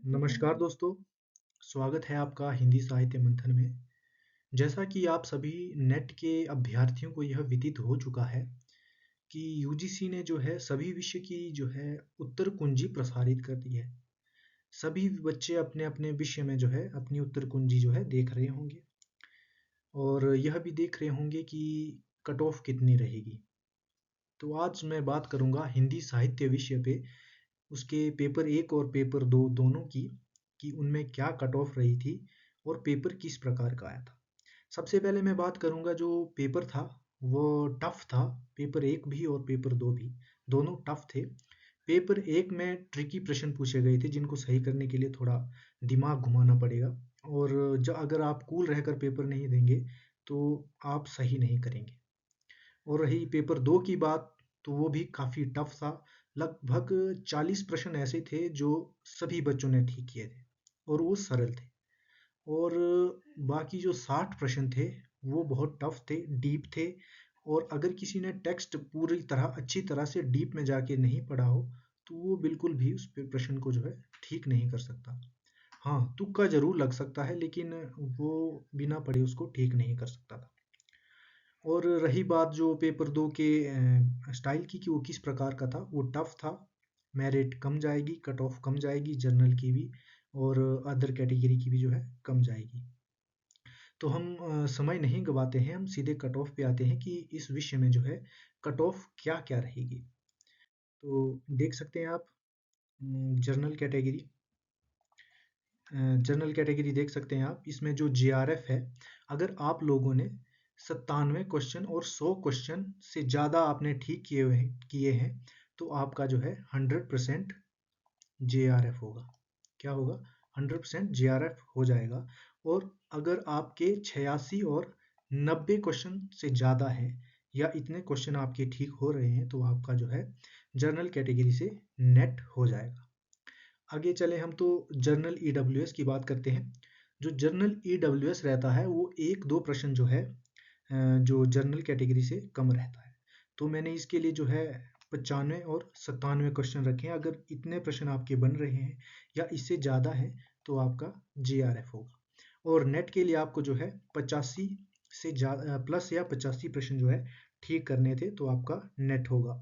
नमस्कार दोस्तों, स्वागत है आपका हिंदी साहित्य मंथन में। जैसा कि आप सभी नेट के अभ्यर्थियों को यह विदित हो चुका है कि यूजीसी ने जो है सभी विषय की जो है उत्तर कुंजी प्रसारित कर दी है। सभी बच्चे अपने-अपने विषय में जो है अपनी उत्तर कुंजी जो है देख रहे होंगे और यह भी देख रहे होंगे कि कट ऑफ कितनी रहेगी। तो आज मैं बात करूँगा हिंदी साहित्य विषय पे उसके पेपर 1 और पेपर 2 दोनों की, कि उनमें क्या कट ऑफ रही थी और पेपर किस प्रकार का आया था। सबसे पहले मैं बात करूँगा जो पेपर था, वो टफ था। पेपर 1 भी और पेपर 2 भी, दोनों टफ थे। पेपर 1 में ट्रिकी प्रश्न पूछे गए थे जिनको सही करने के लिए थोड़ा दिमाग घुमाना पड़ेगा और अगर आप कूल रहकर पेपर नहीं देंगे तो आप सही नहीं करेंगे। और रही पेपर 2 की बात, तो वो भी काफ़ी टफ था। लगभग 40 प्रश्न ऐसे थे जो सभी बच्चों ने ठीक किए थे और वो सरल थे। और बाकी जो 60 प्रश्न थे वो बहुत टफ थे, डीप थे। और अगर किसी ने टेक्स्ट पूरी तरह अच्छी तरह से डीप में जाके नहीं पढ़ा हो तो वो बिल्कुल भी उस प्रश्न को जो है ठीक नहीं कर सकता। हाँ, तुक्का जरूर लग सकता है लेकिन वो बिना पढ़े उसको ठीक नहीं कर सकता था। और रही बात जो पेपर 2 के स्टाइल की, कि वो किस प्रकार का था, वो टफ था। मेरिट कम जाएगी, कट ऑफ कम जाएगी, जनरल की भी और अदर कैटेगरी की भी जो है कम जाएगी। तो हम समय नहीं गवाते हैं, हम सीधे कट ऑफ पे आते हैं कि इस विषय में जो है कट ऑफ क्या क्या रहेगी। तो देख सकते हैं आप जनरल कैटेगरी, जनरल कैटेगरी देख सकते हैं आप। इसमें जो जीआरएफ है, अगर आप लोगों ने 97 क्वेश्चन और 100 क्वेश्चन से ज़्यादा आपने ठीक किए हैं तो आपका जो है 100% जेआरएफ होगा। क्या होगा? 100% जेआरएफ हो जाएगा। और अगर आपके 86 और 90 क्वेश्चन से ज़्यादा है या इतने क्वेश्चन आपके ठीक हो रहे हैं तो आपका जो है जनरल कैटेगरी से नेट हो जाएगा। आगे चले हम तो जर्नल ईडब्ल्यूएस की बात करते हैं। जो जर्नल ईडब्ल्यूएस रहता है वो 1-2 प्रश्न जो है जो जनरल कैटेगरी से कम रहता है। तो मैंने इसके लिए जो है 95 और 97 क्वेश्चन रखे हैं। अगर इतने प्रश्न आपके बन रहे हैं या इससे ज़्यादा है तो आपका जीआरएफ होगा। और नेट के लिए आपको जो है 85 से ज़्यादा प्लस या 85 प्रश्न जो है ठीक करने थे तो आपका नेट होगा।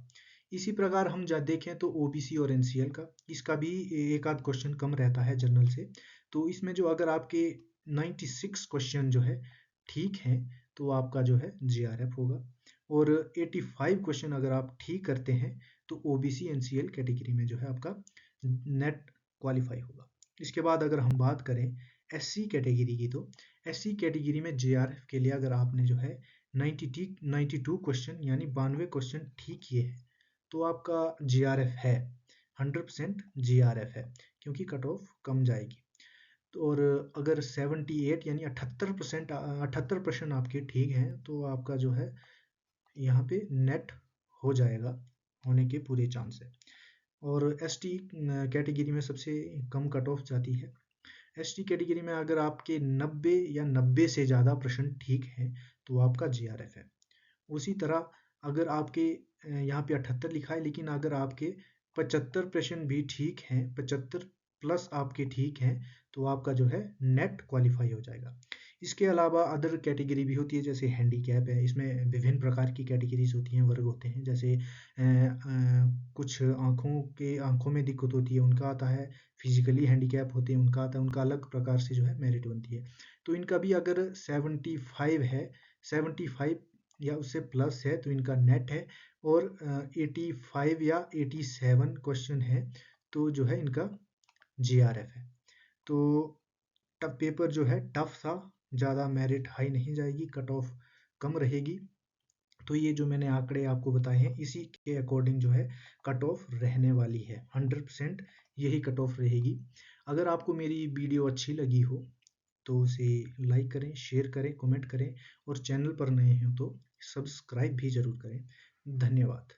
इसी प्रकार हम देखें तो ओबीसी और एनसीएल का, इसका भी एक आध क्वेश्चन कम रहता है जनरल से। तो इसमें जो अगर आपके 96 क्वेश्चन जो है ठीक हैं तो आपका जो है जीआरएफ होगा। और 85 क्वेश्चन अगर आप ठीक करते हैं तो ओबीसी एनसीएल कैटेगरी में जो है आपका नेट क्वालिफाई होगा। इसके बाद अगर हम बात करें एससी कैटेगरी की, तो एससी कैटेगरी में जीआरएफ के लिए अगर आपने जो है 92 क्वेश्चन यानी 92 क्वेश्चन ठीक किए हैं तो आपका जीआरएफ है, 100% जीआरएफ है, क्योंकि कट ऑफ कम जाएगी। तो और अगर 78 यानी 78% आपके ठीक हैं तो आपका जो है यहाँ पे नेट हो जाएगा, होने के पूरे चांस है। और एसटी कैटेगरी में सबसे कम कट ऑफ जाती है। एसटी कैटेगरी में अगर आपके 90 या 90 से ज़्यादा प्रश्न ठीक हैं तो आपका जीआरएफ है। उसी तरह अगर आपके यहाँ पे 78 लिखा है लेकिन अगर आपके 75 प्रश्न भी ठीक हैं, 75 प्लस आपके ठीक हैं तो आपका जो है नेट क्वालिफाई हो जाएगा। इसके अलावा अदर कैटेगरी भी होती है, जैसे हैंडीकैप है। इसमें विभिन्न प्रकार की कैटेगरीज होती हैं, वर्ग होते हैं। जैसे कुछ आंखों में दिक्कत होती है उनका आता है, फिजिकली हैंडीकैप होते हैं उनका आता है, उनका अलग प्रकार से जो है मेरिट बनती है। तो इनका भी अगर 75 है, 75 या उससे प्लस है तो इनका नेट है। और 85 या 87 क्वेश्चन है तो जो है इनका जीआरएफ है। तो टफ पेपर जो है टफ था, ज़्यादा मेरिट हाई नहीं जाएगी, कट ऑफ कम रहेगी। तो ये जो मैंने आंकड़े आपको बताए हैं इसी के अकॉर्डिंग जो है कट ऑफ रहने वाली है, 100% यही कट ऑफ रहेगी। अगर आपको मेरी वीडियो अच्छी लगी हो तो उसे लाइक करें, शेयर करें, कमेंट करें और चैनल पर नए हैं तो सब्सक्राइब भी ज़रूर करें। धन्यवाद।